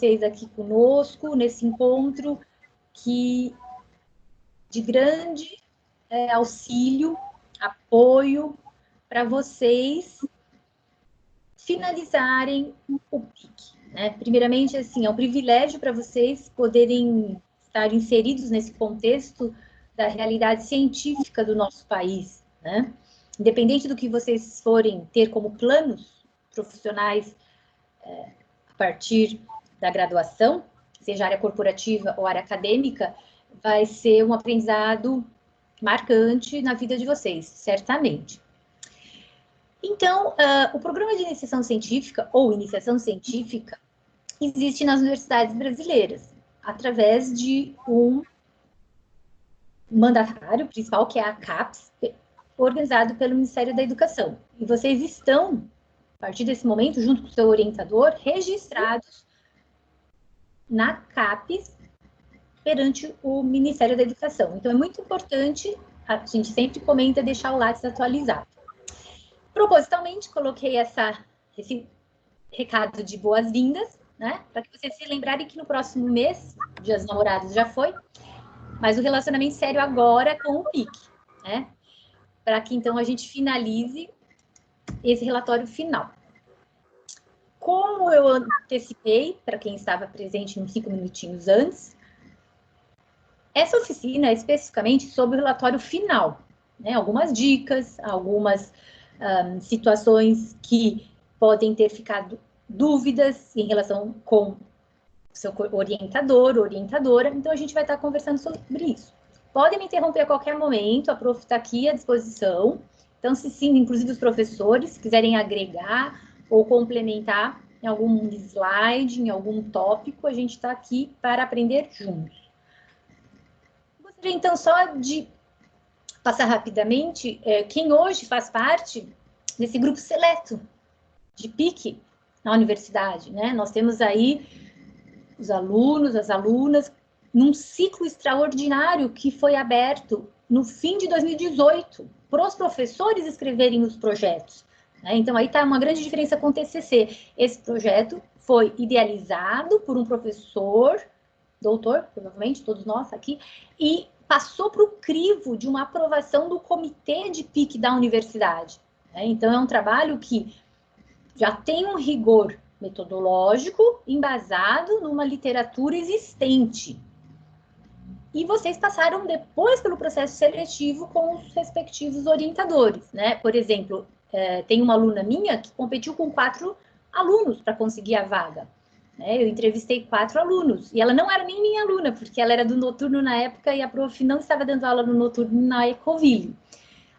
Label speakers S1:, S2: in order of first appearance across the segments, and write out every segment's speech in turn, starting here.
S1: vocês aqui conosco, nesse encontro que de grande auxílio, apoio para vocês finalizarem o PIC. Né? Primeiramente, assim, é um privilégio para vocês poderem estar inseridos nesse contexto da realidade científica do nosso país, né? Independente do que vocês forem ter como planos profissionais a partir da graduação, seja área corporativa ou área acadêmica, vai ser um aprendizado marcante na vida de vocês, certamente. Então, o programa de iniciação científica, ou iniciação científica, existe nas universidades brasileiras, através de um mandatário principal, que é a CAPES, organizado pelo Ministério da Educação. E vocês estão, a partir desse momento, junto com o seu orientador, registrados na CAPES perante o Ministério da Educação. Então, é muito importante, a gente sempre comenta, deixar o Lattes atualizado. Propositalmente, coloquei esse recado de boas-vindas, né? Para que vocês se lembrarem que no próximo mês, Dia dos Namorados já foi, mas o relacionamento sério agora com o PIC, né? Para que então a gente finalize esse relatório final. Como eu antecipei, para quem estava presente uns 5 minutinhos antes, essa oficina é especificamente sobre o relatório final, né? Algumas dicas, algumas situações que podem ter ficado dúvidas em relação com seu orientador, orientadora, então a gente vai estar conversando sobre isso. Podem me interromper a qualquer momento, a prof está aqui à disposição, então se sim, inclusive os professores, se quiserem agregar ou complementar em algum slide, em algum tópico, a gente está aqui para aprender juntos. Gostaria então só de passar rapidamente quem hoje faz parte desse grupo seleto de PIC na universidade, né? Nós temos aí os alunos, as alunas, num ciclo extraordinário que foi aberto no fim de 2018, para os professores escreverem os projetos. Né? Então, aí está uma grande diferença com o TCC. Esse projeto foi idealizado por um professor, doutor, provavelmente, todos nós aqui, e passou para o crivo de uma aprovação do comitê de PIC da universidade. Né? Então, é um trabalho que já tem um rigor metodológico embasado numa literatura existente. E vocês passaram depois pelo processo seletivo com os respectivos orientadores, né? Por exemplo, tem uma aluna minha que competiu com 4 alunos para conseguir a vaga. Né? Eu entrevistei 4 alunos, e ela não era nem minha aluna, porque ela era do noturno na época e a prof não estava dando aula no noturno na Ecoville.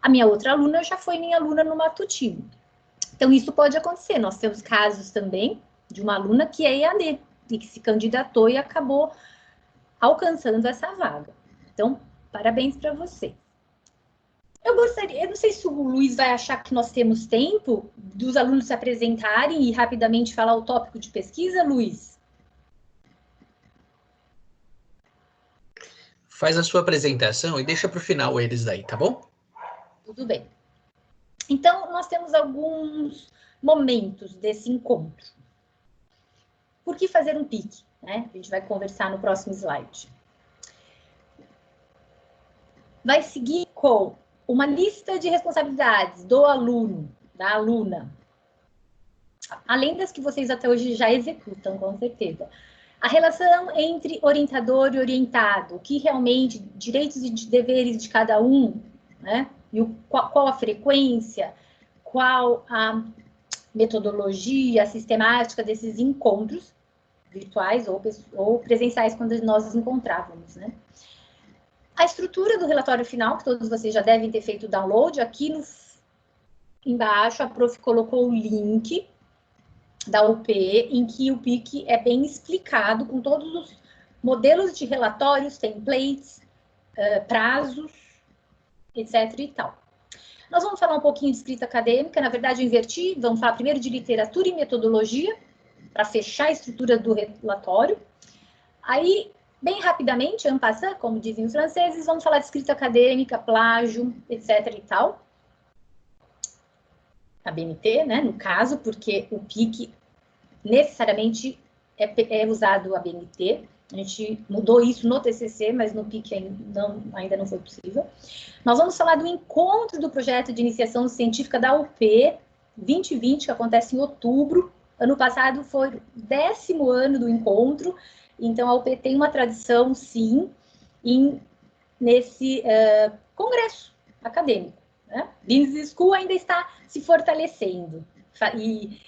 S1: A minha outra aluna já foi minha aluna no matutino. Então, isso pode acontecer. Nós temos casos também de uma aluna que é EAD e que se candidatou e acabou alcançando essa vaga. Então, parabéns para você. Eu não sei se o Luiz vai achar que nós temos tempo dos alunos se apresentarem e rapidamente falar o tópico de pesquisa, Luiz?
S2: Faz a sua apresentação e deixa para o final eles daí, tá bom?
S1: Tudo bem. Então, nós temos alguns momentos desse encontro. Por que fazer um PIC? Né? A gente vai conversar no próximo slide. Vai seguir com uma lista de responsabilidades do aluno, da aluna, além das que vocês até hoje já executam, com certeza. A relação entre orientador e orientado, o que realmente, direitos e deveres de cada um, né? E qual a frequência, qual a metodologia, a sistemática desses encontros virtuais ou presenciais quando nós nos encontrávamos, né? A estrutura do relatório final, que todos vocês já devem ter feito o download, aqui embaixo a prof colocou o link da UP, em que o PIC é bem explicado, com todos os modelos de relatórios, templates, prazos, etc. e tal. Nós vamos falar um pouquinho de escrita acadêmica, na verdade eu inverti, vamos falar primeiro de literatura e metodologia, para fechar a estrutura do relatório. Aí, bem rapidamente, en passant, como dizem os franceses, vamos falar de escrita acadêmica, plágio, etc. e tal. A BNT, né, no caso, porque o PIC necessariamente é usado a BNT. A gente mudou isso no TCC, mas no PIC ainda não foi possível. Nós vamos falar do encontro do projeto de iniciação científica da UP 2020, que acontece em outubro. Ano passado foi o 10º ano do encontro, então a UP tem uma tradição, sim, nesse congresso acadêmico. Né? Business School ainda está se fortalecendo e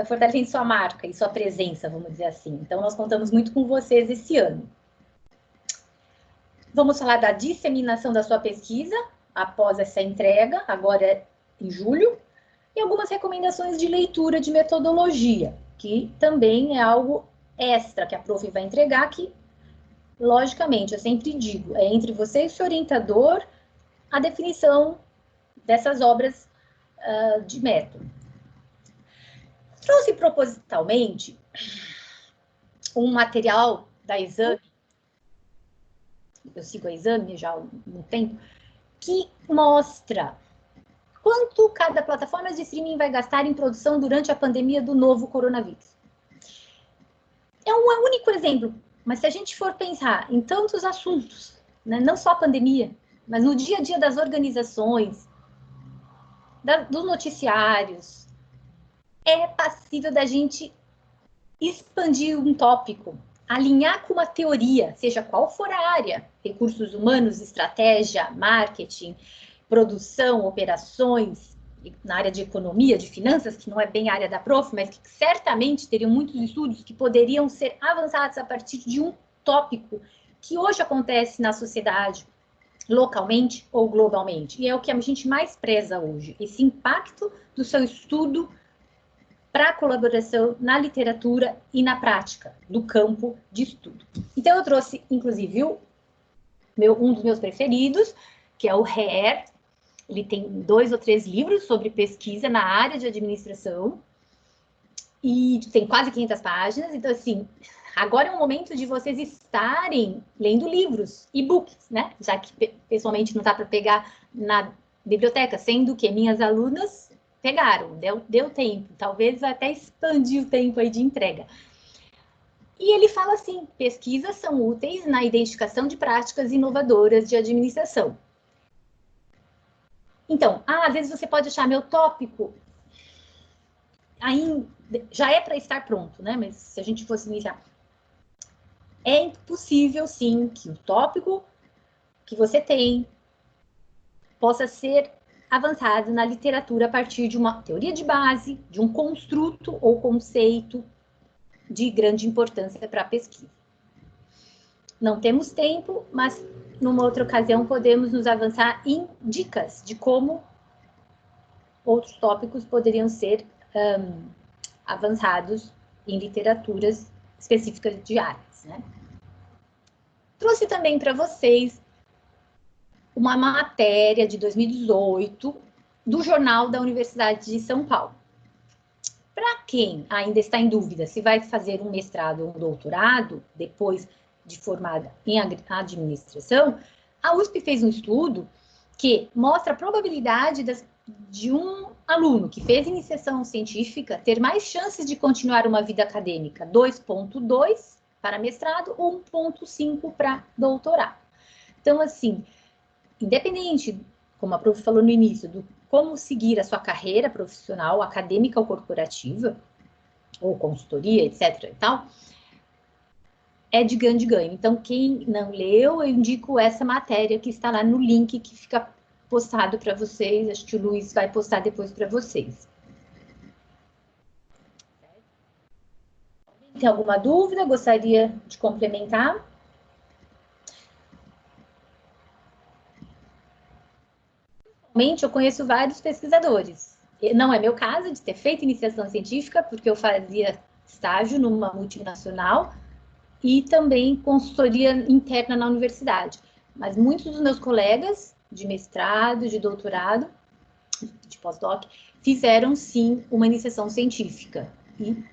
S1: fortalecendo sua marca e sua presença, vamos dizer assim. Então, nós contamos muito com vocês esse ano. Vamos falar da disseminação da sua pesquisa após essa entrega, agora em julho, e algumas recomendações de leitura de metodologia, que também é algo extra que a prof vai entregar, que, logicamente, eu sempre digo, é entre você e o seu orientador a definição dessas obras de método. Trouxe propositalmente um material da Exame, eu sigo a Exame já há um tempo, que mostra quanto cada plataforma de streaming vai gastar em produção durante a pandemia do novo coronavírus. É um único exemplo, mas se a gente for pensar em tantos assuntos, né, não só a pandemia, mas no dia a dia das organizações, dos noticiários, é passível da gente expandir um tópico, alinhar com uma teoria, seja qual for a área, recursos humanos, estratégia, marketing, produção, operações, na área de economia, de finanças, que não é bem a área da prof, mas que certamente teriam muitos estudos que poderiam ser avançados a partir de um tópico que hoje acontece na sociedade, localmente ou globalmente. E é o que a gente mais preza hoje, esse impacto do seu estudo para a colaboração na literatura e na prática do campo de estudo. Então, eu trouxe, inclusive, um dos meus preferidos, que é o Hare. Ele tem 2 ou 3 livros sobre pesquisa na área de administração e tem quase 500 páginas. Então, assim, agora é um momento de vocês estarem lendo livros, e-books, né? Já que pessoalmente não dá para pegar na biblioteca, sendo que minhas alunas pegaram, deu tempo, talvez até expandir o tempo aí de entrega. E ele fala assim, pesquisas são úteis na identificação de práticas inovadoras de administração. Então, às vezes você pode achar meu tópico ainda já é para estar pronto, né? Mas se a gente fosse iniciar, é possível sim que o tópico que você tem possa ser avançado na literatura a partir de uma teoria de base, de um construto ou conceito de grande importância para a pesquisa. Não temos tempo, mas numa outra ocasião podemos nos avançar em dicas de como outros tópicos poderiam ser avançados em literaturas específicas de áreas, né? Trouxe também para vocês uma matéria de 2018 do Jornal da Universidade de São Paulo. Para quem ainda está em dúvida se vai fazer um mestrado ou um doutorado, depois de formada em administração, a USP fez um estudo que mostra a probabilidade de um aluno que fez iniciação científica ter mais chances de continuar uma vida acadêmica 2.2 para mestrado ou 1.5 para doutorado. Então, assim, independente, como a prof falou no início, do como seguir a sua carreira profissional, acadêmica ou corporativa, ou consultoria, etc. e tal, é de grande ganho. Então, quem não leu, eu indico essa matéria que está lá no link que fica postado para vocês. Acho que o Luiz vai postar depois para vocês. Tem alguma dúvida? Gostaria de complementar? Eu conheço vários pesquisadores. Não é meu caso de ter feito iniciação científica, porque eu fazia estágio numa multinacional e também consultoria interna na universidade. Mas muitos dos meus colegas de mestrado, de doutorado, de pós-doc, fizeram sim uma iniciação científica. E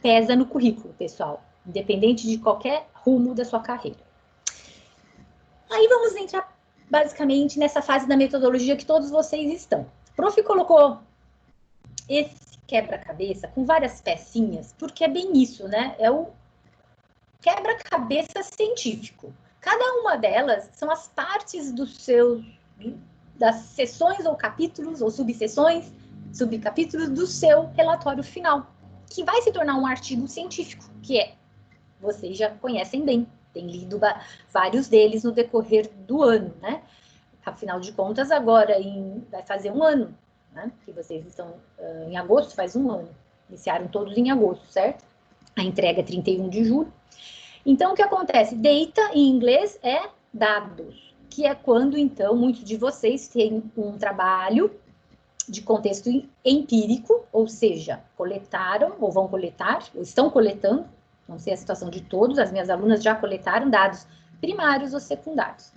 S1: pesa no currículo, pessoal, independente de qualquer rumo da sua carreira. Aí vamos entrar basicamente nessa fase da metodologia que todos vocês estão. O prof colocou esse quebra-cabeça com várias pecinhas, porque é bem isso, né? É o quebra-cabeça científico. Cada uma delas são as partes das seções ou capítulos ou subseções, subcapítulos do seu relatório final, que vai se tornar um artigo científico, que vocês já conhecem bem, tem lido vários deles no decorrer do ano, né? Afinal de contas, agora vai fazer um ano, né? Que vocês estão em agosto, faz um ano. Iniciaram todos em agosto, certo? A entrega é 31 de julho. Então, o que acontece? Data, em inglês, é dados, que é quando, então, muitos de vocês têm um trabalho de contexto empírico, ou seja, coletaram, ou vão coletar, ou estão coletando, não sei a situação de todos, as minhas alunas já coletaram dados primários ou secundários,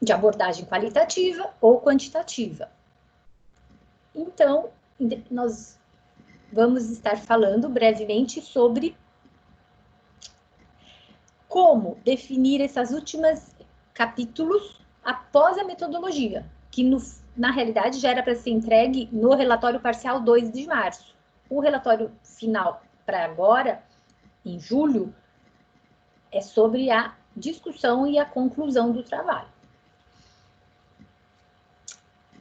S1: de abordagem qualitativa ou quantitativa. Então, nós vamos estar falando brevemente sobre como definir esses últimos capítulos após a metodologia, que na realidade já era para ser entregue no relatório parcial 2 de março. O relatório final para agora, em julho, é sobre a discussão e a conclusão do trabalho.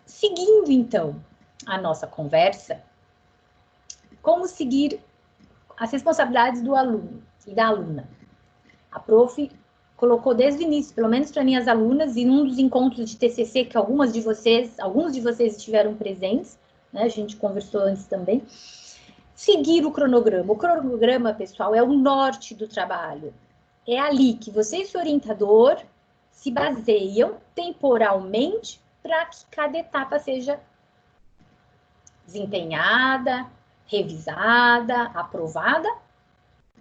S1: Seguindo, então, a nossa conversa, como seguir as responsabilidades do aluno e da aluna? A prof colocou desde o início, pelo menos para minhas alunas, e num dos encontros de TCC que alguns de vocês estiveram presentes, né? A gente conversou antes também. Seguir o cronograma. O cronograma, pessoal, é o norte do trabalho. É ali que você e seu orientador se baseiam temporalmente para que cada etapa seja desempenhada, revisada, aprovada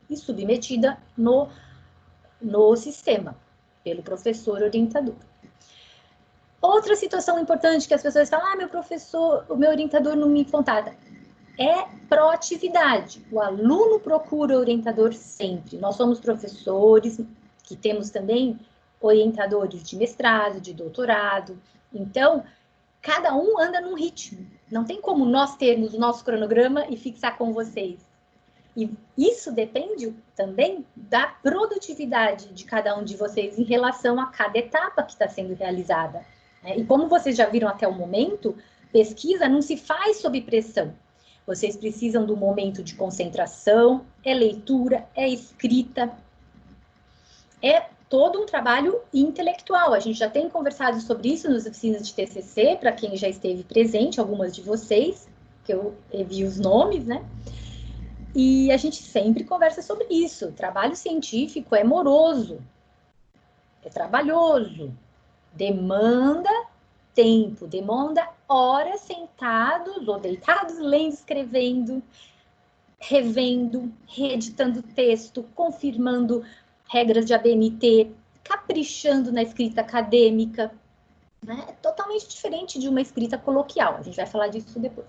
S1: e submetida no sistema, pelo professor orientador. Outra situação importante que as pessoas falam, o meu orientador não me contata, é proatividade. O aluno procura o orientador sempre. Nós somos professores, que temos também orientadores de mestrado, de doutorado. Então, cada um anda num ritmo. Não tem como nós termos o nosso cronograma e fixar com vocês. E isso depende também da produtividade de cada um de vocês em relação a cada etapa que está sendo realizada. E como vocês já viram até o momento, pesquisa não se faz sob pressão. Vocês precisam do momento de concentração, é leitura, é escrita, é todo um trabalho intelectual. A gente já tem conversado sobre isso nas oficinas de TCC, para quem já esteve presente, algumas de vocês, que eu vi os nomes, né? E a gente sempre conversa sobre isso. O trabalho científico é moroso, é trabalhoso, demanda tempo, demanda horas sentados ou deitados, lendo, escrevendo, revendo, reeditando texto, confirmando regras de ABNT, caprichando na escrita acadêmica, né? É totalmente diferente de uma escrita coloquial. A gente vai falar disso depois.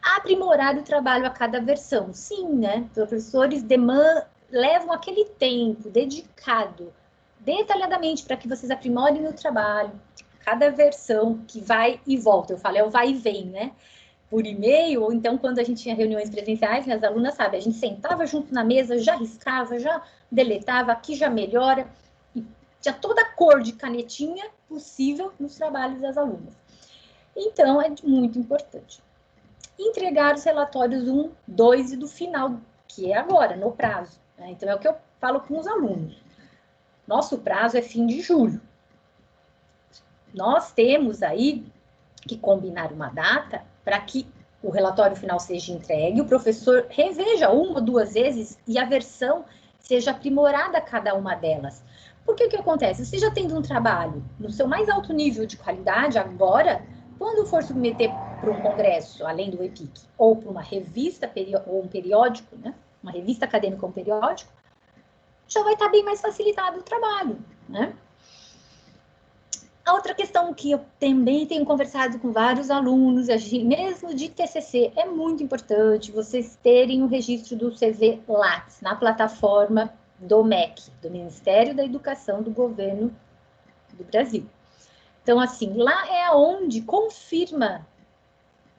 S1: Aprimorar o trabalho a cada versão. Sim, né? Professores levam aquele tempo dedicado detalhadamente para que vocês aprimorem o trabalho. Cada versão que vai e volta. Eu falo, é o vai e vem, né? Por e-mail, ou então quando a gente tinha reuniões presenciais, minhas alunas sabem, a gente sentava junto na mesa, já riscava, já deletava, aqui já melhora. E tinha toda a cor de canetinha possível nos trabalhos das alunas. Então, é muito importante. Entregar os relatórios 1, 2 e do final, que é agora, no prazo. Né? Então, é o que eu falo com os alunos. Nosso prazo é fim de julho. Nós temos aí que combinar uma data para que o relatório final seja entregue, o professor reveja 1 ou 2 vezes e a versão seja aprimorada a cada uma delas. Porque o que acontece? Você já tendo um trabalho no seu mais alto nível de qualidade agora, quando for submeter para um congresso, além do EPIC, ou para uma revista ou um periódico, né? Uma revista acadêmica ou um periódico, já vai estar bem mais facilitado o trabalho, né? A outra questão que eu também tenho conversado com vários alunos, mesmo de TCC, é muito importante vocês terem o registro do CV Lattes na plataforma do MEC, do Ministério da Educação do Governo do Brasil. Então, assim, lá é onde confirma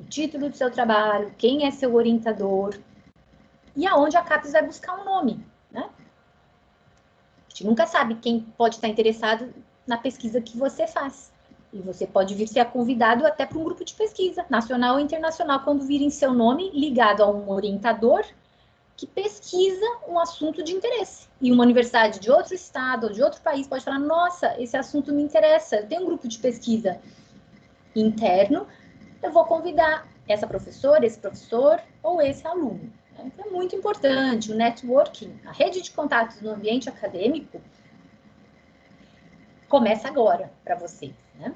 S1: o título do seu trabalho, quem é seu orientador e aonde a CAPES vai buscar um nome, né? A gente nunca sabe quem pode estar interessado na pesquisa que você faz. E você pode vir ser convidado até para um grupo de pesquisa, nacional ou internacional, quando virem seu nome ligado a um orientador que pesquisa um assunto de interesse. E uma universidade de outro estado ou de outro país pode falar, nossa, esse assunto me interessa, eu tenho um grupo de pesquisa interno, eu vou convidar essa professora, esse professor ou esse aluno. Então, é muito importante o networking, a rede de contatos no ambiente acadêmico começa agora para vocês, né?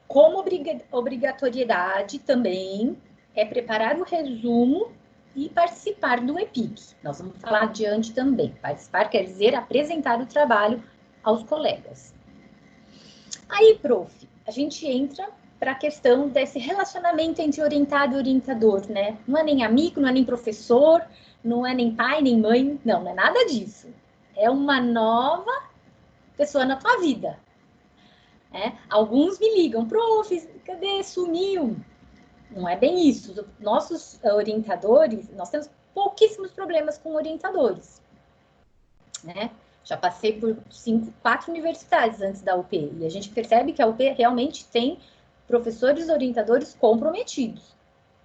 S1: Como obrigatoriedade também é preparar o resumo e participar do EPIC. Nós vamos falar adiante também. Participar quer dizer apresentar o trabalho aos colegas. Aí, prof, a gente entra para a questão desse relacionamento entre orientado e orientador, né? Não é nem amigo, não é nem professor, não é nem pai, nem mãe, não é nada disso. É uma nova pessoa na tua vida. Alguns me ligam, prof, cadê? Sumiu. Não é bem isso. Nossos orientadores, nós temos pouquíssimos problemas com orientadores, né? Já passei por 4 universidades antes da UP, e a gente percebe que a UP realmente tem professores orientadores comprometidos,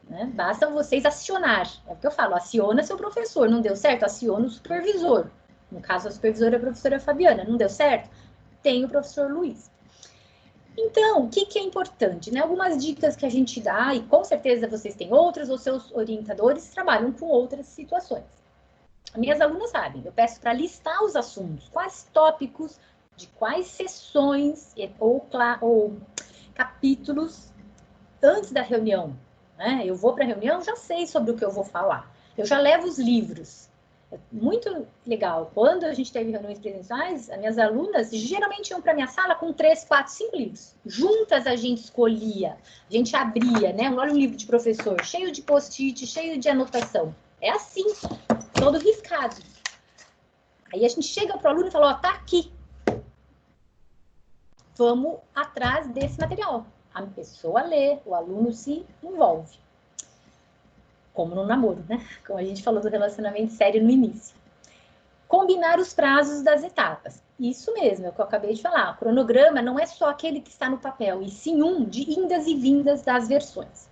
S1: né? Basta vocês acionar, é o que eu falo, aciona seu professor, não deu certo? Aciona o supervisor. No caso, a supervisora é a professora Fabiana, não deu certo? Tem o professor Luiz. Então, o que é importante, né? Algumas dicas que a gente dá, e com certeza vocês têm outras, ou seus orientadores trabalham com outras situações. Minhas alunas sabem, eu peço para listar os assuntos, quais tópicos, de quais sessões ou capítulos antes da reunião, né? Eu vou para a reunião, já sei sobre o que eu vou falar. Eu já levo os livros. É muito legal. Quando a gente teve reuniões presenciais, as minhas alunas geralmente iam para minha sala com 3, 4, 5 livros. Juntas a gente escolhia, a gente abria, né? Olha um livro de professor, cheio de post-it, cheio de anotação. É assim, todo riscado. Aí a gente chega para o aluno e fala, ó, tá aqui. Vamos atrás desse material. A pessoa lê, o aluno se envolve. Como no namoro, né? Como a gente falou do relacionamento sério no início. Combinar os prazos das etapas. Isso mesmo, é o que eu acabei de falar. O cronograma não é só aquele que está no papel, e sim um de indas e vindas das versões.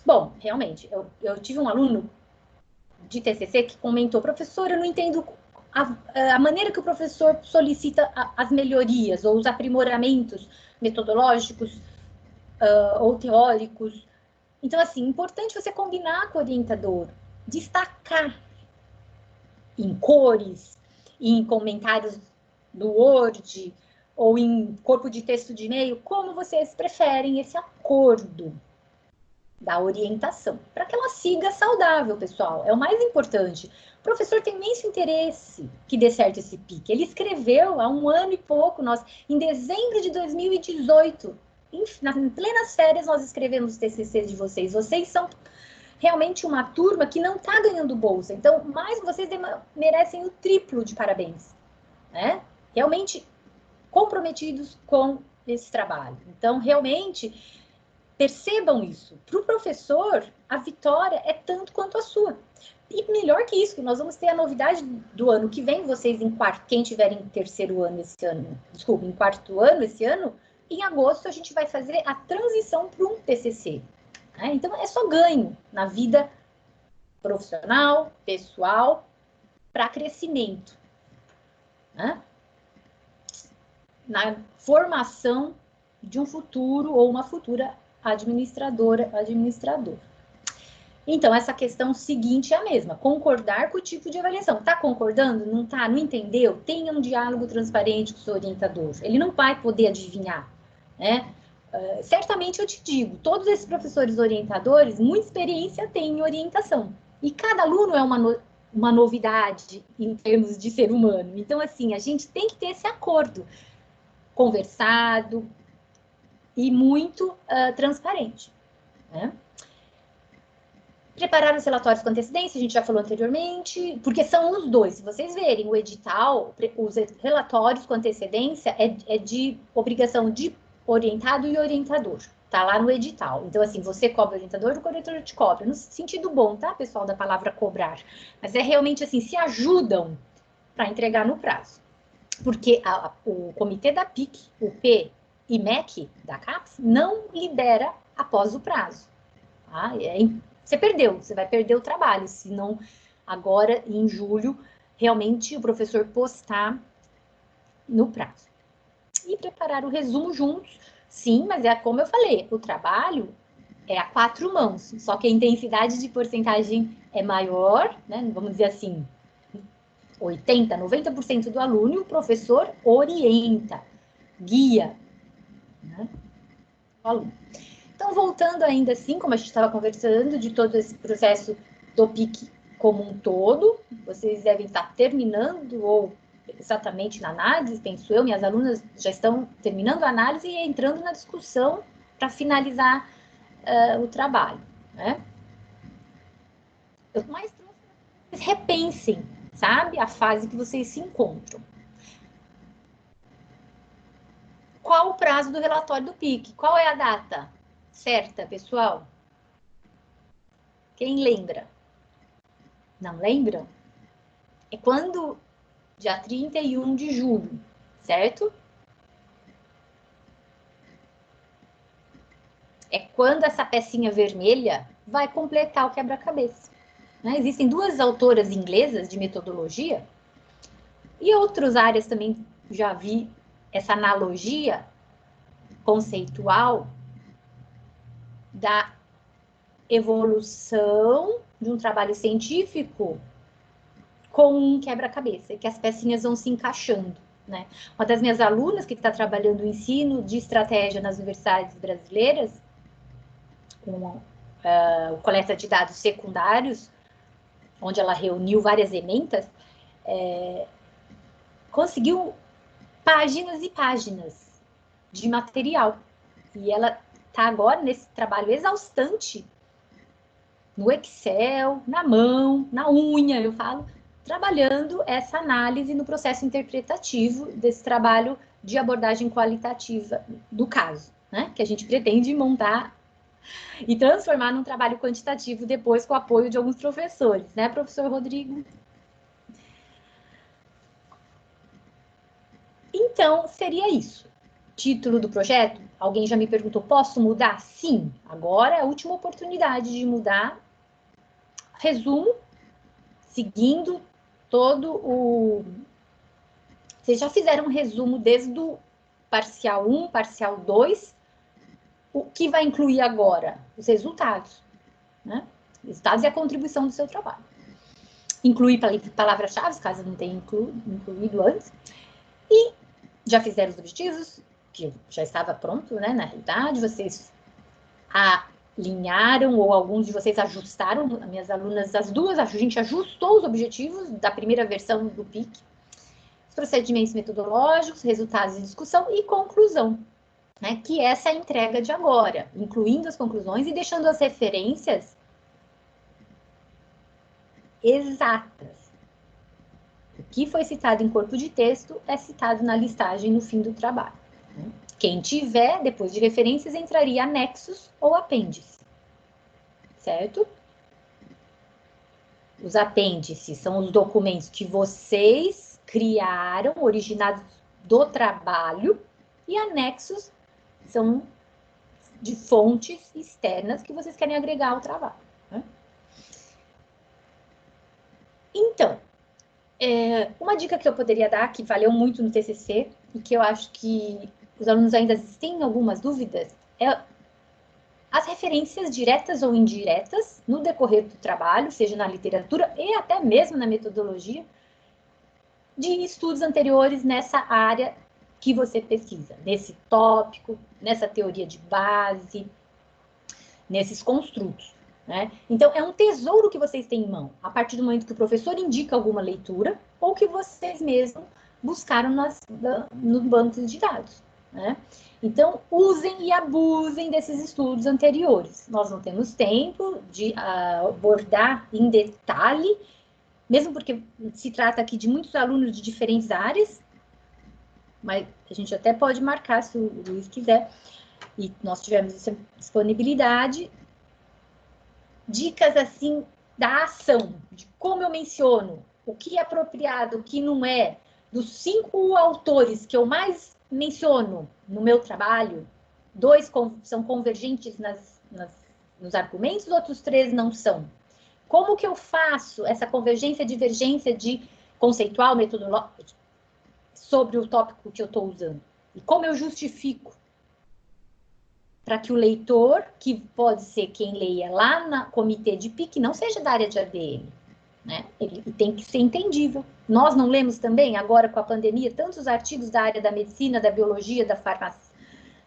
S1: Bom, realmente, eu tive um aluno de TCC que comentou, professor, eu não entendo a maneira que o professor solicita as melhorias ou os aprimoramentos metodológicos ou teóricos. Então, assim, importante você combinar com o orientador, destacar em cores, em comentários do Word ou em corpo de texto de e-mail, como vocês preferem esse acordo da orientação, para que ela siga saudável, pessoal. É o mais importante. O professor tem imenso interesse que dê certo esse PIC. Ele escreveu há 1 ano e pouco, em dezembro de 2018, nas plenas férias, nós escrevemos os TCCs de vocês. Vocês são realmente uma turma que não está ganhando bolsa. Então, mais vocês merecem o triplo de parabéns, né? Realmente comprometidos com esse trabalho. Então, realmente, percebam isso. Para o professor, a vitória é tanto quanto a sua. E melhor que isso, que nós vamos ter a novidade do ano que vem, vocês quem tiver em terceiro ano esse ano, desculpa, em quarto ano esse ano, em agosto a gente vai fazer a transição para um TCC. Né? Então, é só ganho na vida profissional, pessoal, para crescimento. Né? Na formação de um futuro ou uma futura administrador. Então, essa questão seguinte é a mesma, concordar com o tipo de avaliação. Está concordando? Não está? Não entendeu? Tenha um diálogo transparente com o seu orientador. Ele não vai poder adivinhar, né? Certamente eu te digo, todos esses professores orientadores, muita experiência têm em orientação. E cada aluno é uma novidade em termos de ser humano. Então, assim, a gente tem que ter esse acordo conversado e muito transparente, né? Preparar os relatórios com antecedência, a gente já falou anteriormente, porque são os dois. Se vocês verem o edital, os relatórios com antecedência é de obrigação de orientado e orientador. Tá lá no edital. Então, assim, você cobra o orientador, o corretor te cobra. No sentido bom, tá, pessoal, da palavra cobrar. Mas é realmente assim, se ajudam para entregar no prazo. Porque o comitê da PIC, o P e MEC da CAPES, não libera após o prazo. Tá? Você perdeu, você vai perder o trabalho, se não agora, em julho, realmente o professor postar no prazo. E preparar o resumo juntos, sim, mas é como eu falei, o trabalho é a 4 mãos, só que a intensidade de porcentagem é maior, né? Vamos dizer assim, 80, 90% do aluno, e o professor orienta, guia, né, o aluno. Então, voltando ainda assim, como a gente estava conversando, de todo esse processo do PIC como um todo, vocês devem estar terminando ou exatamente na análise, penso eu, minhas alunas já estão terminando a análise e entrando na discussão para finalizar o trabalho, né? Mas repensem, sabe, a fase que vocês se encontram. Qual o prazo do relatório do PIC? Qual é a data certa, pessoal? Quem lembra? Não lembram? É quando? Dia 31 de julho, certo? É quando essa pecinha vermelha vai completar o quebra-cabeça. Né? Existem duas autoras inglesas de metodologia e outras áreas também já vi essa analogia conceitual da evolução de um trabalho científico com um quebra-cabeça, que as pecinhas vão se encaixando, né? Uma das minhas alunas que está trabalhando o ensino de estratégia nas universidades brasileiras, com coleta de dados secundários, onde ela reuniu várias ementas, conseguiu páginas e páginas de material. E ela está agora nesse trabalho exaustante, no Excel, na mão, na unha, eu falo, trabalhando essa análise no processo interpretativo desse trabalho de abordagem qualitativa do caso, né? Que a gente pretende montar e transformar num trabalho quantitativo depois com o apoio de alguns professores, né, professor Rodrigo? Então, seria isso. Título do projeto? Alguém já me perguntou, posso mudar? Sim, agora é a última oportunidade de mudar. Resumo, seguindo todo o... Vocês já fizeram um resumo desde o parcial 1, parcial 2. O que vai incluir agora? Os resultados, né? Resultados e a contribuição do seu trabalho. Incluir palavras-chave, caso não tenha incluído antes. E já fizeram os objetivos, que já estava pronto, né? Na realidade, vocês alinharam ou alguns de vocês ajustaram, minhas alunas, as duas, a gente ajustou os objetivos da primeira versão do PIC, os procedimentos metodológicos, resultados de discussão e conclusão, né? Que essa é a entrega de agora, incluindo as conclusões e deixando as referências exatas. O que foi citado em corpo de texto é citado na listagem no fim do trabalho. Quem tiver, depois de referências, entraria anexos ou apêndices, certo? Os apêndices são os documentos que vocês criaram, originados do trabalho, e anexos são de fontes externas que vocês querem agregar ao trabalho, né? Então, uma dica que eu poderia dar, que valeu muito no TCC, e que eu acho que os alunos ainda têm algumas dúvidas, é as referências diretas ou indiretas no decorrer do trabalho, seja na literatura e até mesmo na metodologia, de estudos anteriores nessa área que você pesquisa, nesse tópico, nessa teoria de base, nesses construtos, né? Então, é um tesouro que vocês têm em mão, a partir do momento que o professor indica alguma leitura ou que vocês mesmos buscaram no banco de dados, né? Então, usem e abusem desses estudos anteriores. Nós não temos tempo de abordar em detalhe, mesmo porque se trata aqui de muitos alunos de diferentes áreas, mas a gente até pode marcar, se o Luiz quiser, e nós tivemos essa disponibilidade, dicas assim da ação, de como eu menciono, o que é apropriado, o que não é. Dos 5 autores que eu mais menciono no meu trabalho, 2 são convergentes nos argumentos, outros 3 não são. Como que eu faço essa convergência, divergência de conceitual, metodológico, sobre o tópico que eu estou usando? E como eu justifico para que o leitor, que pode ser quem leia lá no comitê de PIC, não seja da área de ADM, né? Ele tem que ser entendível. Nós não lemos também, agora com a pandemia, tantos artigos da área da medicina, da biologia, da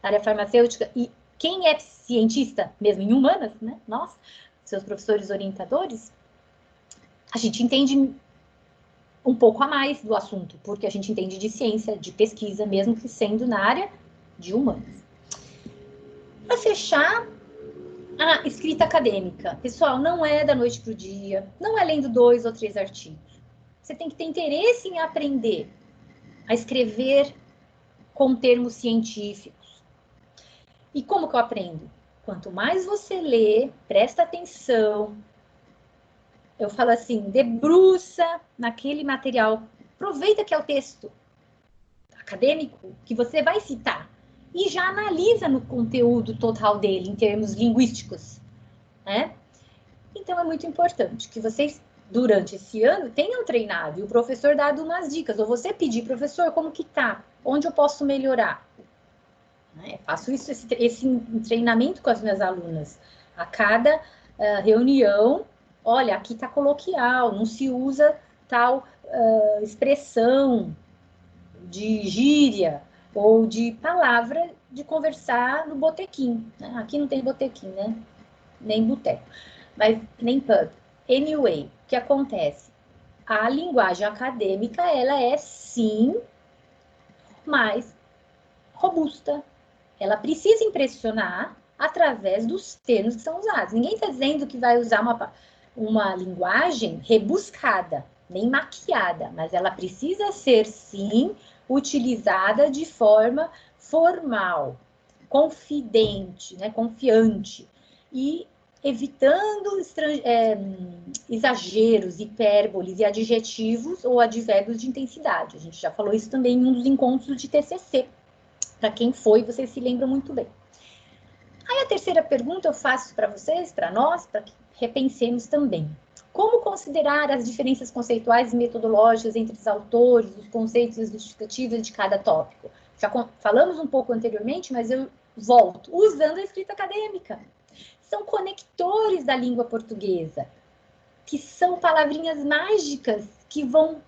S1: área farmacêutica, e quem é cientista, mesmo em humanas, né? Nós, seus professores orientadores, a gente entende um pouco a mais do assunto, porque a gente entende de ciência, de pesquisa, mesmo que sendo na área de humanas. Para fechar, a escrita acadêmica. Pessoal, não é da noite para o dia, não é lendo 2 ou 3 artigos. Você tem que ter interesse em aprender a escrever com termos científicos. E como que eu aprendo? Quanto mais você lê, presta atenção, eu falo assim, debruça naquele material, aproveita que é o texto acadêmico que você vai citar e já analisa no conteúdo total dele, em termos linguísticos, né? Então, é muito importante que vocês, durante esse ano, tenham treinado e o professor dado umas dicas, ou você pedir, professor, como que tá? Onde eu posso melhorar? Né? Faço esse treinamento com as minhas alunas. A cada reunião, olha, aqui tá coloquial, não se usa tal expressão de gíria ou de palavra de conversar no botequim. Né? Aqui não tem botequim, né? Nem boteco, mas nem pub. Anyway, o que acontece? A linguagem acadêmica, ela é sim mais robusta. Ela precisa impressionar através dos termos que são usados. Ninguém está dizendo que vai usar uma linguagem rebuscada, nem maquiada, mas ela precisa ser sim utilizada de forma formal, confidente, né, confiante, e evitando exageros, hipérboles e adjetivos ou advérbios de intensidade. A gente já falou isso também em um dos encontros de TCC. Para quem foi, vocês se lembram muito bem. Aí a terceira pergunta eu faço para vocês, para nós, para que repensemos também. Como considerar as diferenças conceituais e metodológicas entre os autores, os conceitos e as justificativas de cada tópico? Já falamos um pouco anteriormente, mas eu volto. Usando a escrita acadêmica. São conectores da língua portuguesa, que são palavrinhas mágicas que vão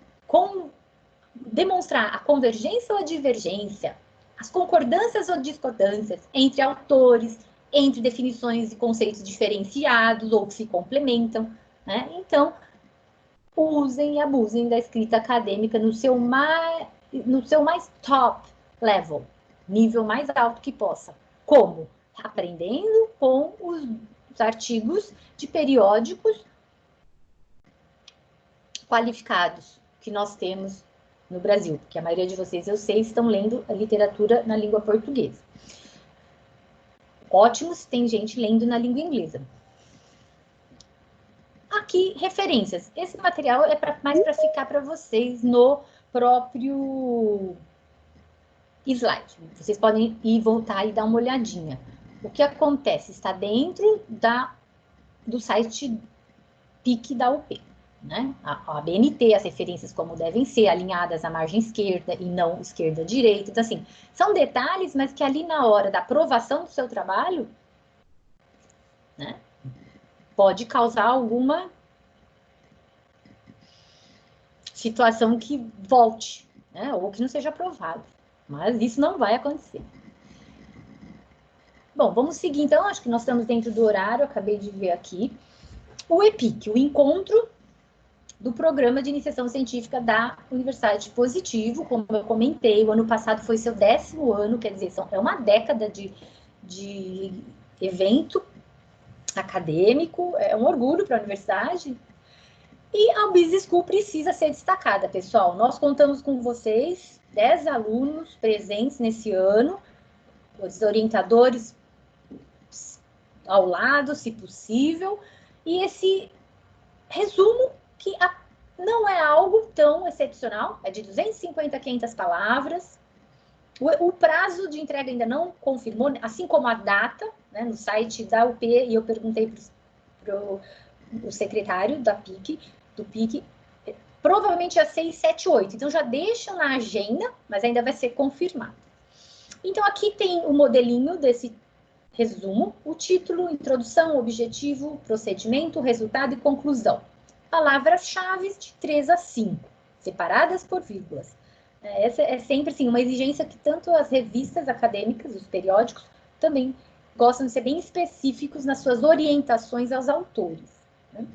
S1: demonstrar a convergência ou a divergência, as concordâncias ou discordâncias entre autores, entre definições e conceitos diferenciados ou que se complementam, né? Então, usem e abusem da escrita acadêmica no seu mais top level, nível mais alto que possa. Como? Aprendendo com os artigos de periódicos qualificados que nós temos no Brasil, porque a maioria de vocês, eu sei, estão lendo a literatura na língua portuguesa. Ótimo se tem gente lendo na língua inglesa. Aqui, referências. Esse material é mais para ficar para vocês no próprio slide. Vocês podem ir voltar e dar uma olhadinha. O que acontece? Está dentro do site PIC da UP. Né? A BNT, as referências como devem ser, alinhadas à margem esquerda e não esquerda-direita. Então, assim, são detalhes, mas que ali na hora da aprovação do seu trabalho, né, pode causar alguma situação que volte, né, ou que não seja aprovado. Mas isso não vai acontecer. Bom, vamos seguir então, acho que nós estamos dentro do horário, eu acabei de ver aqui. O EPIC, o Encontro do Programa de Iniciação Científica da Universidade Positivo, como eu comentei, o ano passado foi seu 10º ano, quer dizer, é uma década de evento acadêmico, é um orgulho para a universidade. E a Business School precisa ser destacada, pessoal. Nós contamos com vocês, 10 alunos presentes nesse ano, os orientadores ao lado, se possível, e esse resumo que não é algo tão excepcional, é de 250 a 500 palavras. O prazo de entrega ainda não confirmou, assim como a data, né, no site da UP, e eu perguntei para o secretário do PIC, provavelmente é 6, 7, 8. Então, já deixam na agenda, mas ainda vai ser confirmado. Então, aqui tem o modelinho desse resumo, o título, introdução, objetivo, procedimento, resultado e conclusão. Palavras-chave de 3 a 5, separadas por vírgulas. Essa é sempre assim, uma exigência que tanto as revistas acadêmicas, os periódicos, também gostam de ser bem específicos nas suas orientações aos autores. Né?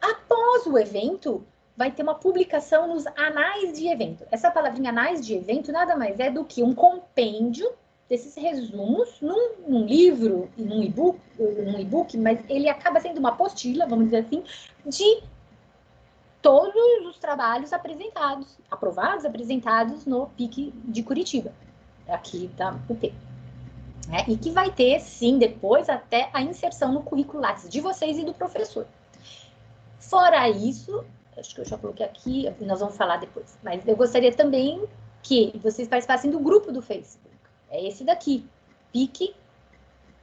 S1: Após o evento, vai ter uma publicação nos anais de evento. Essa palavrinha anais de evento nada mais é do que um compêndio desses resumos num livro e num e-book, mas ele acaba sendo uma apostila, vamos dizer assim, de todos os trabalhos aprovados, apresentados no PIC de Curitiba, aqui da UP. E que vai ter, sim, depois até a inserção no currículo Lattes de vocês e do professor. Fora isso, acho que eu já coloquei aqui, nós vamos falar depois, mas eu gostaria também que vocês participassem do grupo do Facebook. É esse daqui, PIC,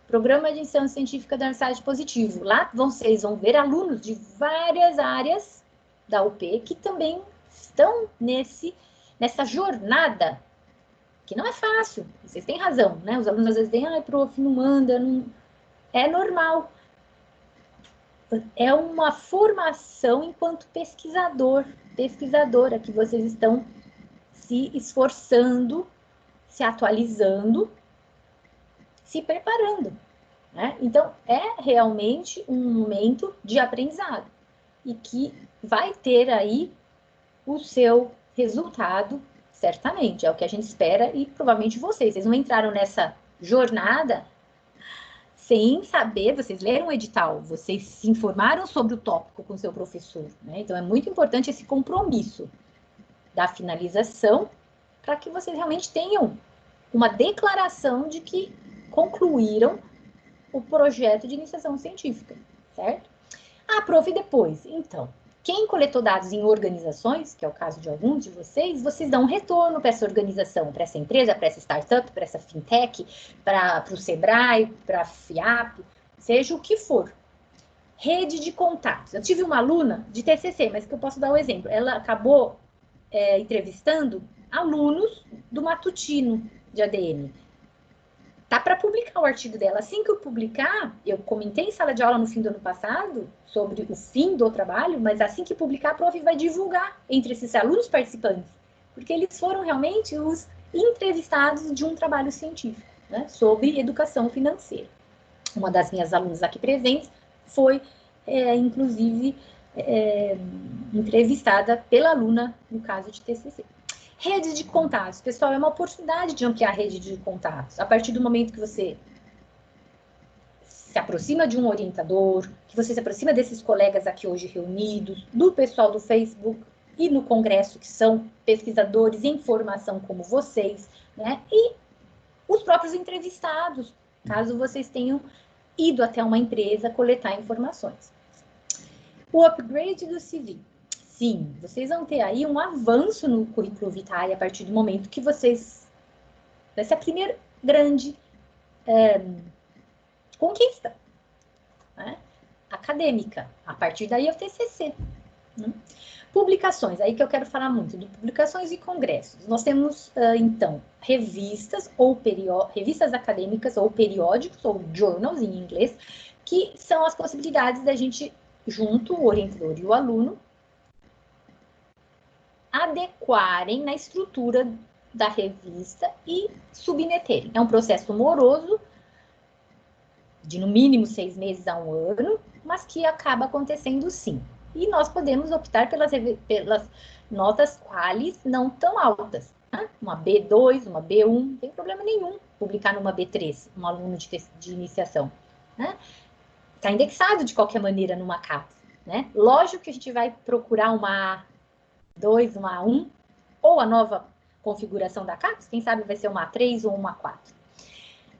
S1: Programa de Ensino Científica da Universidade Positivo. Lá vocês vão ver alunos de várias áreas da UP que também estão nessa jornada, que não é fácil, vocês têm razão, né? Os alunos às vezes dizem, prof, não manda, não... É normal. É uma formação enquanto pesquisadora, que vocês estão se esforçando, se atualizando, se preparando. Né? Então, é realmente um momento de aprendizado e que vai ter aí o seu resultado, certamente, é o que a gente espera e provavelmente vocês não entraram nessa jornada sem saber, vocês leram o edital, vocês se informaram sobre o tópico com o seu professor, né? Então, é muito importante esse compromisso da finalização para que vocês realmente tenham uma declaração de que concluíram o projeto de iniciação científica, certo? Prof, depois, então, quem coletou dados em organizações, que é o caso de alguns de vocês dão um retorno para essa organização, para essa empresa, para essa startup, para essa fintech, para o Sebrae, para a FIAP, seja o que for. Rede de contatos. Eu tive uma aluna de TCC, mas que eu posso dar um exemplo. Ela acabou entrevistando alunos do matutino de ADM. Tá para publicar o artigo dela. Assim que eu publicar, eu comentei em sala de aula no fim do ano passado sobre o fim do trabalho, mas assim que publicar, a prof vai divulgar entre esses alunos participantes, porque eles foram realmente os entrevistados de um trabalho científico, né, sobre educação financeira. Uma das minhas alunas aqui presentes foi, inclusive, entrevistada pela aluna no caso de TCC. Rede de contatos. Pessoal, é uma oportunidade de ampliar a rede de contatos. A partir do momento que você se aproxima de um orientador, que você se aproxima desses colegas aqui hoje reunidos, do pessoal do Facebook e no Congresso, que são pesquisadores em formação como vocês, né? E os próprios entrevistados, caso vocês tenham ido até uma empresa coletar informações. O upgrade do CV. Sim, vocês vão ter aí um avanço no currículo vitae a partir do momento que vocês... Essa é a primeira grande conquista, né, acadêmica. A partir daí é o TCC. Né? Publicações, aí que eu quero falar muito, de publicações e congressos. Nós temos, então, revistas acadêmicas ou periódicos, ou journals em inglês, que são as possibilidades da gente, junto o orientador e o aluno, adequarem na estrutura da revista e submeterem. É um processo moroso, de no mínimo 6 meses a 1 ano, mas que acaba acontecendo sim. E nós podemos optar pelas notas qualis não tão altas. Né? Uma B2, uma B1, não tem problema nenhum publicar numa B3, um aluno de iniciação. Né? Está indexado de qualquer maneira numa CAPES. Né? Lógico que a gente vai procurar uma A2, uma A1, ou a nova configuração da CAPES, quem sabe vai ser uma A3 ou uma A4.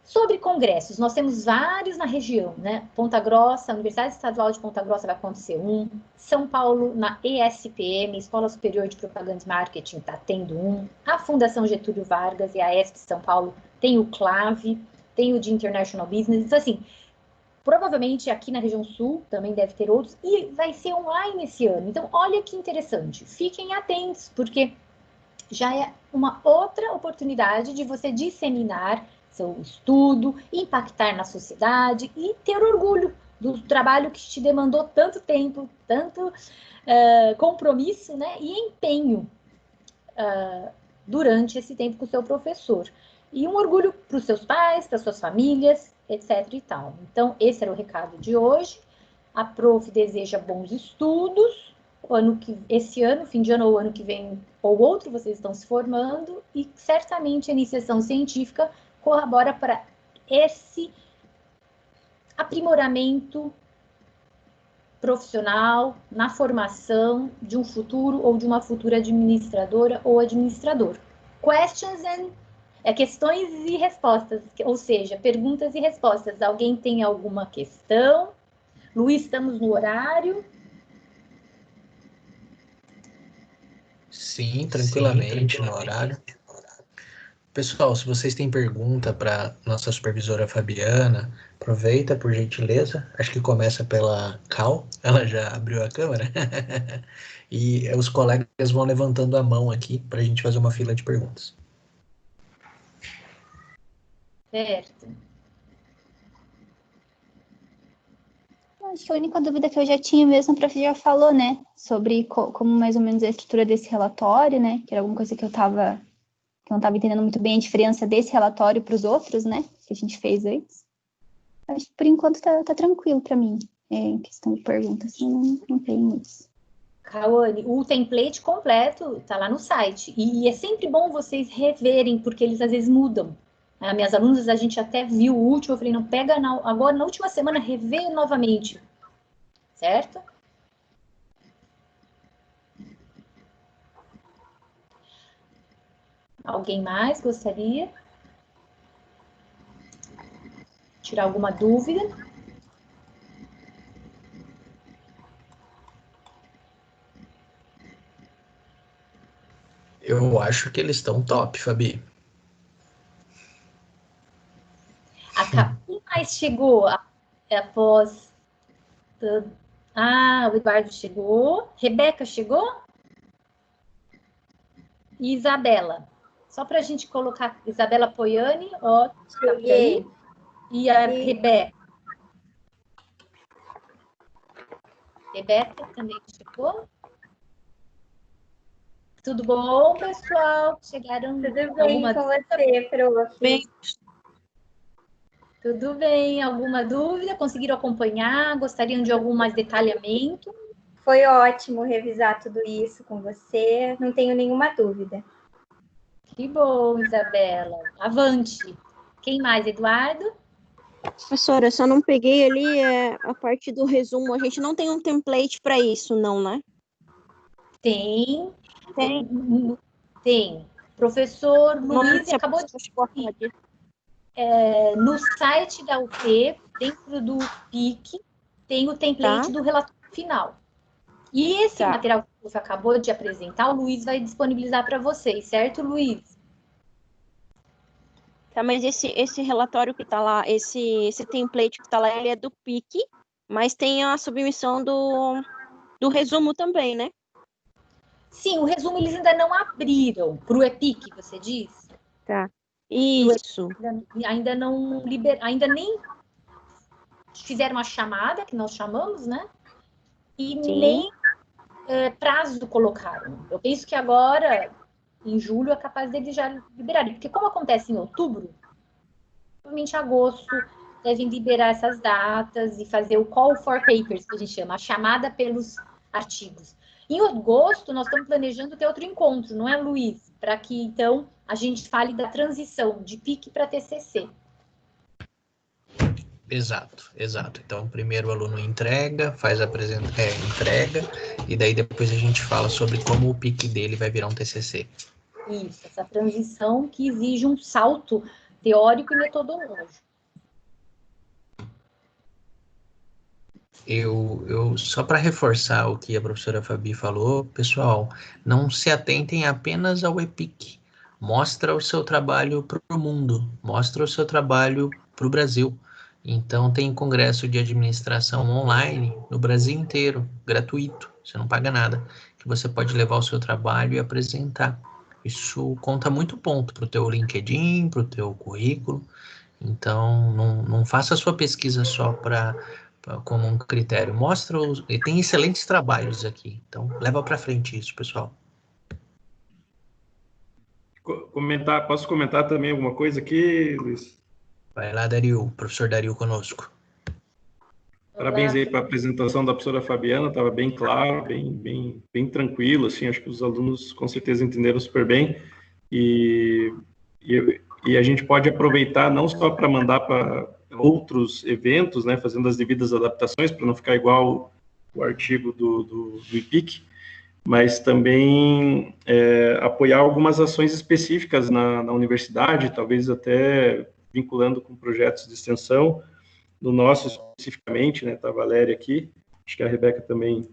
S1: Sobre congressos, nós temos vários na região, né? Ponta Grossa, a Universidade Estadual de Ponta Grossa vai acontecer um, São Paulo, na ESPM, Escola Superior de Propaganda e Marketing, está tendo um, a Fundação Getúlio Vargas e a ESP São Paulo tem o CLAV, tem o de International Business, então assim, provavelmente aqui na região sul também deve ter outros, e vai ser online esse ano, então olha que interessante, fiquem atentos, porque já é uma outra oportunidade de você disseminar seu estudo, impactar na sociedade e ter orgulho do trabalho que te demandou tanto tempo, tanto compromisso, né, e empenho durante esse tempo com o seu professor. E um orgulho para os seus pais, para suas famílias, etc. e tal. Então, esse era o recado de hoje. A prof deseja bons estudos. Esse ano, fim de ano ou ano que vem, ou outro, vocês estão se formando, e certamente a iniciação científica corrobora para esse aprimoramento profissional na formação de um futuro ou de uma futura administradora ou administrador. Questions and questões e respostas, ou seja, perguntas e respostas. Alguém tem alguma questão? Luiz, estamos no horário?
S2: Sim, tranquilamente no horário. Pessoal, se vocês têm pergunta para nossa supervisora Fabiana, aproveita, por gentileza. Acho que começa pela Cal, ela já abriu a câmera. E os colegas vão levantando a mão aqui para a gente fazer uma fila de perguntas.
S1: Certo.
S3: Acho que a única dúvida que eu já tinha mesmo, a prof já falou, né? Sobre como mais ou menos a estrutura desse relatório, né? Que era alguma coisa que eu não estava entendendo muito bem a diferença desse relatório para os outros, né? Que a gente fez antes. Acho que por enquanto tá tranquilo para mim. Em questão de perguntas, assim, não tem muitos.
S1: Cauane, o template completo está lá no site. E é sempre bom vocês reverem, porque eles às vezes mudam. Minhas alunas, a gente até viu o último, eu falei, não, pega agora, na última semana, revê novamente. Certo? Alguém mais gostaria? Tirar alguma dúvida?
S2: Eu acho que eles estão top, Fabi.
S1: Quem mais chegou após... o Eduardo chegou. Rebeca chegou? E Isabela. Só para a gente colocar Isabela Poiani, ó, tá por aí. E a Rebeca. Rebeca também chegou? Tudo bom, pessoal? Chegaram
S4: Tudo bem
S1: alguma
S4: com você, prof?
S1: Bem. Tudo bem. Alguma dúvida? Conseguiram acompanhar? Gostariam de algum mais detalhamento?
S4: Foi ótimo revisar tudo isso com você. Não tenho nenhuma dúvida.
S1: Que bom, Isabela. Avante. Quem mais, Eduardo?
S5: Professora, eu só não peguei ali a parte do resumo. A gente não tem um template para isso, não, né?
S1: Tem. Professor Luiz acabou de... no site da UP, dentro do PIC, tem o template do relatório final. E esse material que você acabou de apresentar, o Luiz vai disponibilizar para vocês, certo, Luiz?
S5: Tá, mas esse relatório que está lá, esse template que está lá, ele é do PIC, mas tem a submissão do resumo também, né?
S1: Sim, o resumo eles ainda não abriram para o EPIC, você diz?
S5: Tá. Isso.
S1: Ainda não ainda nem fizeram a chamada, que nós chamamos, né? E
S5: Sim.
S1: nem prazo colocaram. Eu penso que agora, em julho, é capaz deles já liberarem. Porque como acontece em outubro, provavelmente em agosto devem liberar essas datas e fazer o call for papers, que a gente chama, a chamada pelos artigos. Em agosto, nós estamos planejando ter outro encontro, não é, Luiz? Para que, então, a gente fale da transição de PIC para TCC.
S2: Exato. Então, primeiro o aluno entrega, faz a entrega, e daí depois a gente fala sobre como o PIC dele vai virar um TCC.
S1: Isso, essa transição que exige um salto teórico e metodológico.
S2: Só para reforçar o que a professora Fabi falou, pessoal, não se atentem apenas ao EPIC. Mostra o seu trabalho para o mundo, mostra o seu trabalho para o Brasil. Então, tem congresso de administração online no Brasil inteiro, gratuito, você não paga nada, que você pode levar o seu trabalho e apresentar. Isso conta muito ponto para o teu LinkedIn, para o teu currículo. Então, não faça a sua pesquisa só como um critério. E tem excelentes trabalhos aqui. Então, leva para frente isso, pessoal.
S6: Posso comentar também alguma coisa aqui, Luiz?
S2: Vai lá, Dario, professor Dario conosco.
S6: Parabéns aí para a apresentação da professora Fabiana, estava bem claro, bem tranquilo, assim, acho que os alunos com certeza entenderam super bem, e a gente pode aproveitar não só para mandar para outros eventos, né, fazendo as devidas adaptações, para não ficar igual o artigo do IPIC, mas também apoiar algumas ações específicas na universidade, talvez até vinculando com projetos de extensão, no nosso especificamente, né, tá a Valéria aqui, acho que a Rebeca também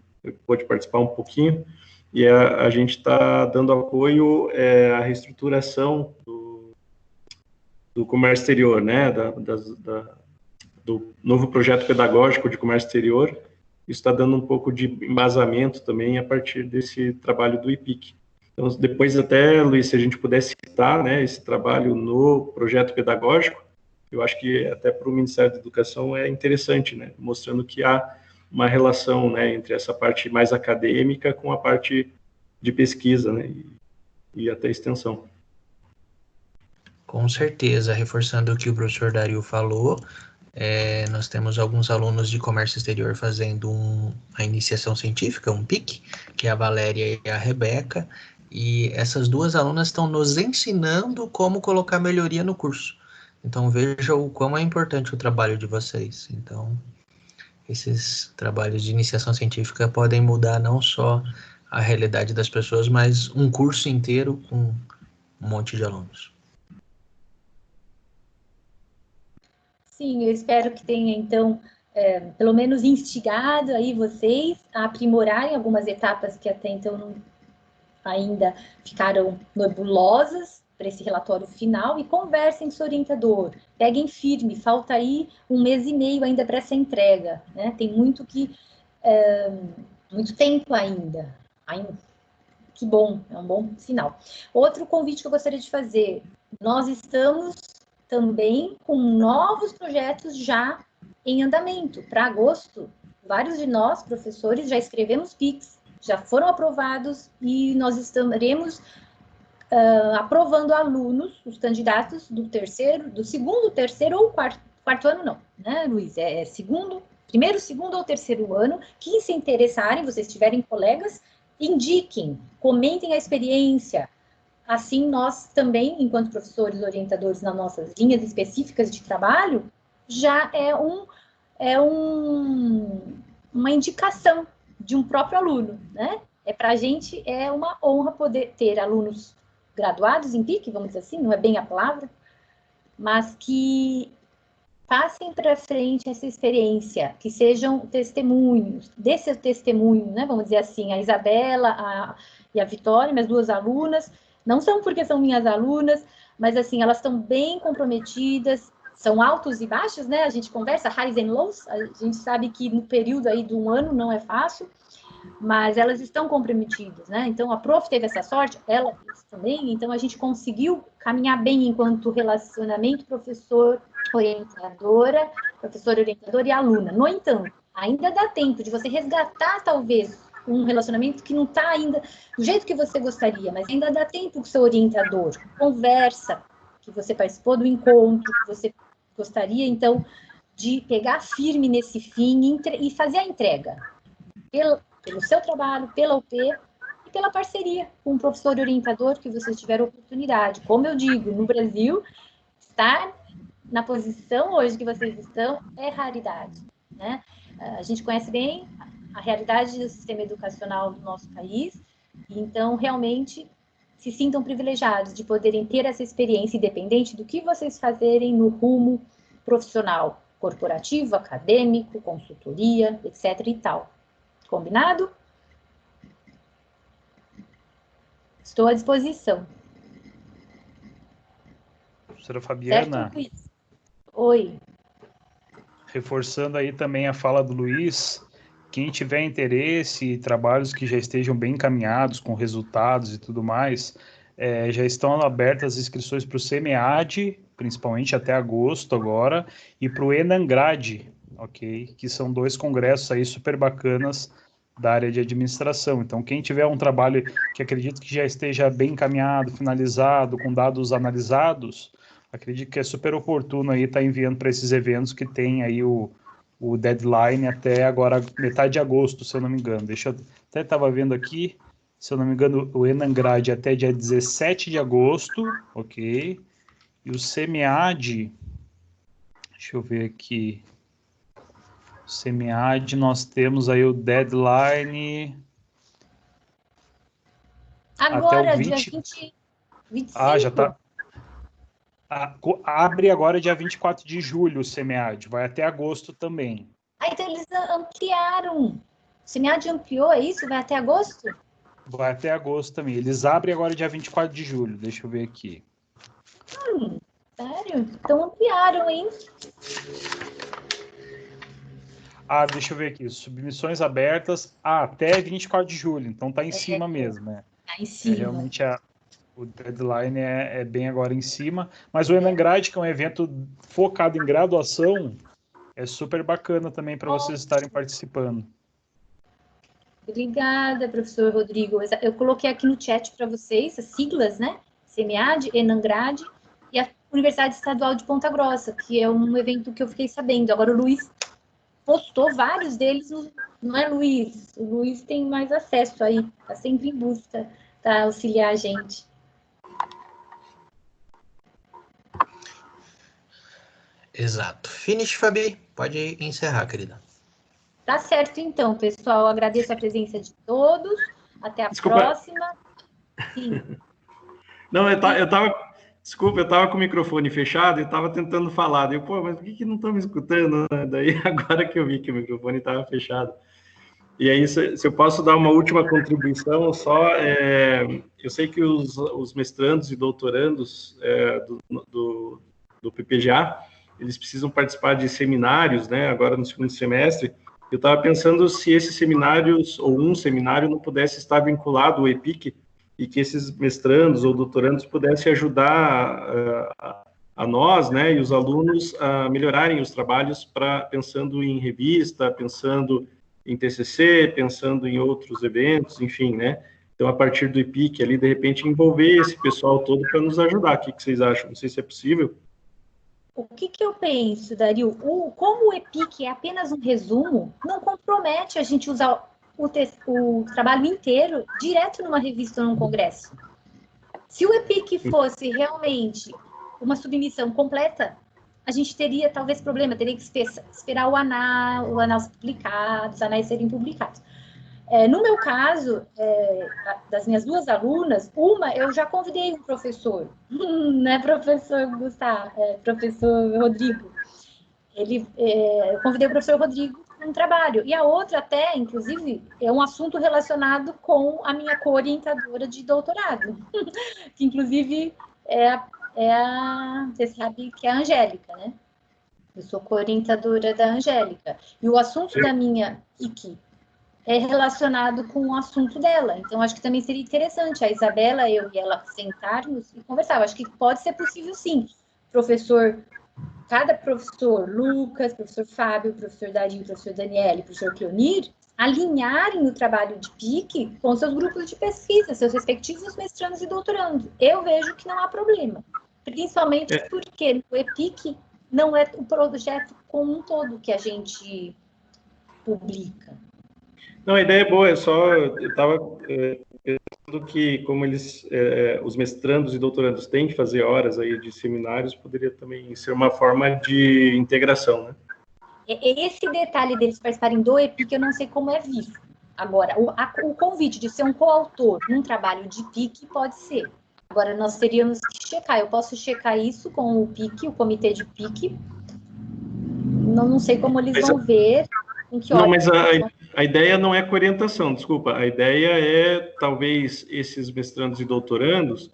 S6: pode participar um pouquinho, e a gente está dando apoio à reestruturação do comércio exterior, né, do novo projeto pedagógico de comércio exterior. Isso está dando um pouco de embasamento também a partir desse trabalho do IPIC. Então, depois até, Luiz, se a gente pudesse citar, né, esse trabalho no projeto pedagógico, eu acho que até para o Ministério da Educação é interessante, né, mostrando que há uma relação, né, entre essa parte mais acadêmica com a parte de pesquisa, né, e até extensão.
S2: Com certeza, reforçando o que o professor Dario falou, nós temos alguns alunos de comércio exterior fazendo a iniciação científica, um PIC, que é a Valéria e a Rebeca, e essas duas alunas estão nos ensinando como colocar melhoria no curso. Então, veja o quão é importante o trabalho de vocês. Então, esses trabalhos de iniciação científica podem mudar não só a realidade das pessoas, mas um curso inteiro com um monte de alunos.
S1: Sim, eu espero que tenha, então, pelo menos instigado aí vocês a aprimorarem algumas etapas que até então ainda ficaram nebulosas para esse relatório final, e conversem com o seu orientador, peguem firme, falta aí 1 mês e meio ainda para essa entrega, né? Tem muito tempo ainda. Que bom, é um bom sinal. Outro convite que eu gostaria de fazer, nós estamos também com novos projetos já em andamento. Para agosto, vários de nós, professores, já escrevemos PICs, já foram aprovados, e nós estaremos aprovando alunos, os candidatos do segundo, terceiro ou quarto ano não, né, Luiz? Primeiro, segundo ou terceiro ano, que se interessarem, vocês tiverem colegas, indiquem, comentem a experiência. Assim, nós também, enquanto professores orientadores nas nossas linhas específicas de trabalho, já uma indicação de um próprio aluno, né? Para a gente é uma honra poder ter alunos graduados em PIC, vamos dizer assim, não é bem a palavra, mas que passem para frente essa experiência, que sejam testemunhos, desse testemunho, né? Vamos dizer assim, a Isabela e a Vitória, minhas duas alunas, não são porque são minhas alunas, mas assim, elas estão bem comprometidas, são altos e baixos, né? A gente conversa, highs and lows, a gente sabe que no período aí de 1 ano não é fácil, mas elas estão comprometidas, né? Então, a prof teve essa sorte, ela também, então a gente conseguiu caminhar bem enquanto relacionamento professor-orientador e aluna. No entanto, ainda dá tempo de você resgatar, talvez, um relacionamento que não está ainda do jeito que você gostaria, mas ainda dá tempo com o seu orientador. Conversa, que você participou do encontro, que você gostaria, então, de pegar firme nesse fim e fazer a entrega. Pelo seu trabalho, pela UP e pela parceria com o professor orientador que vocês tiveram oportunidade. Como eu digo, no Brasil, estar na posição hoje que vocês estão é raridade, né? A gente conhece bem a realidade do sistema educacional do nosso país, então, realmente, se sintam privilegiados de poderem ter essa experiência independente do que vocês fazerem no rumo profissional, corporativo, acadêmico, consultoria, etc. e tal. Combinado? Estou à disposição.
S7: Professora Fabiana.
S1: Certo, Luiz? Oi.
S7: Reforçando aí também a fala do Luiz, quem tiver interesse, trabalhos que já estejam bem encaminhados, com resultados e tudo mais, já estão abertas as inscrições para o SEMEAD, principalmente até agosto agora, e para o ENANGRAD, ok? Que são 2 congressos aí super bacanas da área de administração. Então, quem tiver um trabalho que acredito que já esteja bem encaminhado, finalizado, com dados analisados, acredito que é super oportuno aí estar enviando para esses eventos que tem aí o deadline até agora, metade de agosto, se eu não me engano. Até estava vendo aqui, se eu não me engano, o ENANGRAD até dia 17 de agosto, ok? E o SEMEAD, deixa eu ver aqui, o SEMEAD nós temos aí o deadline...
S1: Agora,
S7: até o 20...
S1: dia 20, 25.
S7: Ah, já está... Abre agora dia 24 de julho o SEMEAD, vai até agosto também.
S1: Então eles ampliaram. O SEMEAD ampliou, é isso? Vai até agosto?
S7: Vai até agosto também. Eles abrem agora dia 24 de julho, deixa eu ver aqui.
S1: Sério? Então ampliaram, hein?
S7: Deixa eu ver aqui, submissões abertas até 24 de julho, então tá em cima mesmo, né?
S1: Tá em cima.
S7: Realmente o deadline é bem agora em cima, mas o ENANGRAD, que é um evento focado em graduação, é super bacana também para vocês estarem participando.
S1: Obrigada, professor Rodrigo. Eu coloquei aqui no chat para vocês as siglas, né? SEMEAD, ENANGRAD e a Universidade Estadual de Ponta Grossa, que é um evento que eu fiquei sabendo. Agora o Luiz postou vários deles, não é, Luiz? O Luiz tem mais acesso aí, está sempre em busca para auxiliar a gente.
S2: Exato. Finish, Fabi. Pode encerrar, querida.
S1: Tá certo, então, pessoal. Eu agradeço a presença de todos. Até a próxima. Sim.
S6: Não, eu tava... Desculpa, eu estava com o microfone fechado e estava tentando falar. Daí, mas por que não estão me escutando? Daí, agora que eu vi que o microfone estava fechado. E aí, se eu posso dar uma última contribuição, só... eu sei que os mestrandos e doutorandos do PPGA, eles precisam participar de seminários, né? Agora, no segundo semestre. Eu estava pensando se esses seminários, ou um seminário, não pudesse estar vinculado ao EPIC, e que esses mestrandos ou doutorandos pudessem ajudar a nós, né, e os alunos a melhorarem os trabalhos pensando em revista, pensando em TCC, pensando em outros eventos, enfim, né? Então, a partir do EPIC ali, de repente, envolver esse pessoal todo para nos ajudar. O que vocês acham? Não sei se é possível.
S1: O que eu penso, Dario? Como o EPIC é apenas um resumo, não compromete a gente usar o trabalho inteiro direto numa revista ou num congresso. Se o EPIC fosse realmente uma submissão completa, a gente teria talvez problema, teria que esperar o anal ser publicado, os anais serem publicados. No meu caso, das minhas 2 alunas, uma eu já convidei um professor, né, professor Gustavo, professor Rodrigo. Eu convidei o professor Rodrigo para um trabalho, e a outra até, inclusive, é um assunto relacionado com a minha co-orientadora de doutorado, que inclusive você sabe que é a Angélica, né? Eu sou co-orientadora da Angélica, e o assunto da minha IC é relacionado com o assunto dela. Então, acho que também seria interessante a Isabela, eu e ela sentarmos e conversar. Eu acho que pode ser possível, sim. Cada professor, Lucas, professor Fábio, professor Dario, professor Daniele, professor Cleonir, alinharem o trabalho de PIC com seus grupos de pesquisa, seus respectivos mestrandos e doutorandos. Eu vejo que não há problema. Principalmente porque o EPIC não é o projeto como um todo que a gente publica.
S6: Não, a ideia é boa, eu estava pensando que, como os mestrandos e doutorandos têm que fazer horas aí de seminários, poderia também ser uma forma de integração, né?
S1: Esse detalhe deles participarem do EPIC, eu não sei como é visto. Agora, o convite de ser um coautor num trabalho de PIC pode ser. Agora, nós teríamos que checar. Eu posso checar isso com o PIC, o comitê de PIC. Não sei como eles vão ver. Em que
S6: não,
S1: hora
S6: mas a ideia não é com orientação, desculpa. A ideia é, talvez, esses mestrandos e doutorandos,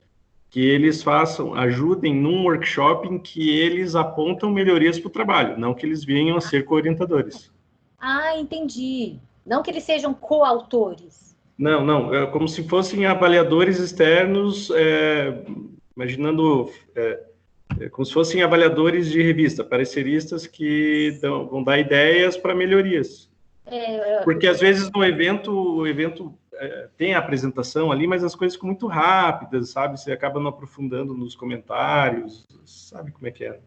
S6: que eles ajudem num workshop em que eles apontam melhorias para o trabalho, não que eles venham a ser co-orientadores.
S1: Ah, entendi. Não que eles sejam coautores.
S6: Não, é como se fossem avaliadores externos, imaginando, como se fossem avaliadores de revista, pareceristas que vão dar ideias para melhorias. Porque às vezes no evento, o evento tem a apresentação ali, mas as coisas ficam muito rápidas, sabe? Você acaba não aprofundando nos comentários, sabe como é que é?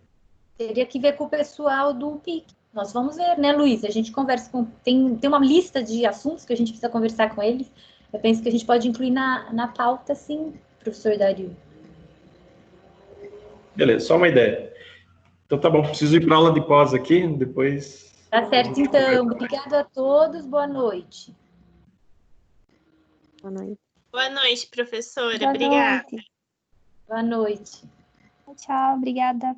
S1: Teria que ver com o pessoal do PIC. Nós vamos ver, né, Luiz? A gente conversa com... Tem uma lista de assuntos que a gente precisa conversar com eles. Eu penso que a gente pode incluir na pauta, sim, professor Dario.
S6: Beleza, só uma ideia. Então tá bom, preciso ir para aula de pós aqui, depois...
S1: Tá certo, então. Obrigado a todos, boa noite.
S5: Boa noite.
S8: Boa noite, professora.
S3: Boa
S8: Obrigada.
S3: noite.
S1: Boa noite.
S3: Tchau, obrigada.